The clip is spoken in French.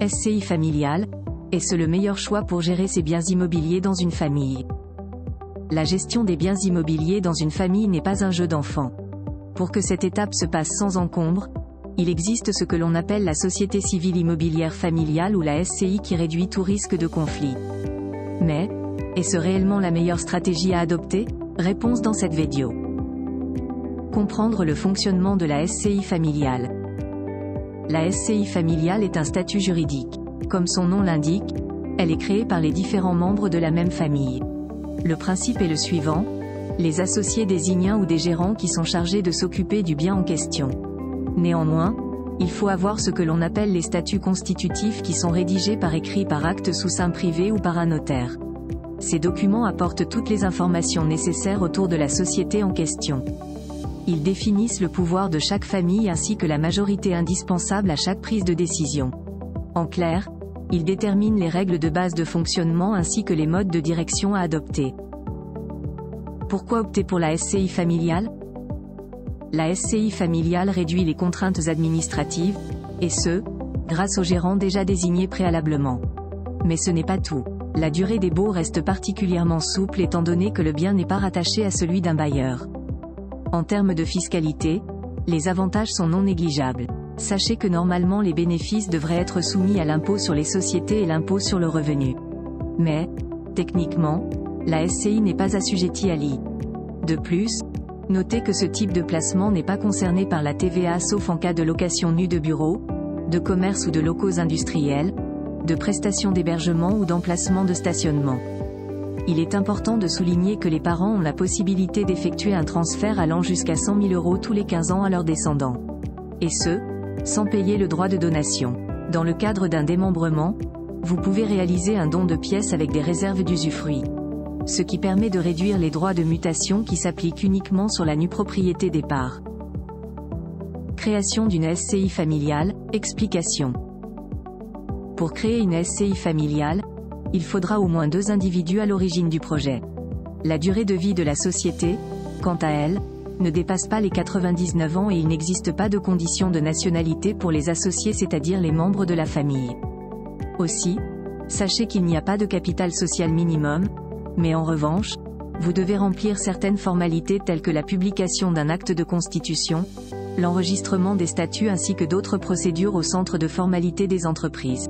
SCI familiale, est-ce le meilleur choix pour gérer ses biens immobiliers dans une famille? La gestion des biens immobiliers dans une famille n'est pas un jeu d'enfant. Pour que cette étape se passe sans encombre, il existe ce que l'on appelle la Société Civile Immobilière Familiale ou la SCI qui réduit tout risque de conflit. Mais, est-ce réellement la meilleure stratégie à adopter? Réponse dans cette vidéo. Comprendre le fonctionnement de la SCI familiale. La SCI familiale est un statut juridique. Comme son nom l'indique, elle est créée par les différents membres de la même famille. Le principe est le suivant: les associés désignent un ou des gérants qui sont chargés de s'occuper du bien en question. Néanmoins, il faut avoir ce que l'on appelle les statuts constitutifs qui sont rédigés par écrit par acte sous seing privé ou par un notaire. Ces documents apportent toutes les informations nécessaires autour de la société en question. Ils définissent le pouvoir de chaque famille ainsi que la majorité indispensable à chaque prise de décision. En clair, ils déterminent les règles de base de fonctionnement ainsi que les modes de direction à adopter. Pourquoi opter pour la SCI familiale? La SCI familiale réduit les contraintes administratives, et ce, grâce aux gérants déjà désignés préalablement. Mais ce n'est pas tout. La durée des baux reste particulièrement souple étant donné que le bien n'est pas rattaché à celui d'un bailleur. En termes de fiscalité, les avantages sont non négligeables. Sachez que normalement les bénéfices devraient être soumis à l'impôt sur les sociétés et l'impôt sur le revenu. Mais, techniquement, la SCI n'est pas assujettie à l'IS. De plus, notez que ce type de placement n'est pas concerné par la TVA sauf en cas de location nue de bureaux, de commerce ou de locaux industriels, de prestations d'hébergement ou d'emplacement de stationnement. Il est important de souligner que les parents ont la possibilité d'effectuer un transfert allant jusqu'à 100 000 € tous les 15 ans à leurs descendants. Et ce, sans payer le droit de donation. Dans le cadre d'un démembrement, vous pouvez réaliser un don de pièces avec des réserves d'usufruit. Ce qui permet de réduire les droits de mutation qui s'appliquent uniquement sur la nue propriété des parts. Création d'une SCI familiale, explication. Pour créer une SCI familiale, il faudra au moins 2 individus à l'origine du projet. La durée de vie de la société, quant à elle, ne dépasse pas les 99 ans et il n'existe pas de condition de nationalité pour les associés, c'est-à-dire les membres de la famille. Aussi, sachez qu'il n'y a pas de capital social minimum, mais en revanche, vous devez remplir certaines formalités telles que la publication d'un acte de constitution, l'enregistrement des statuts ainsi que d'autres procédures au centre de formalité des entreprises.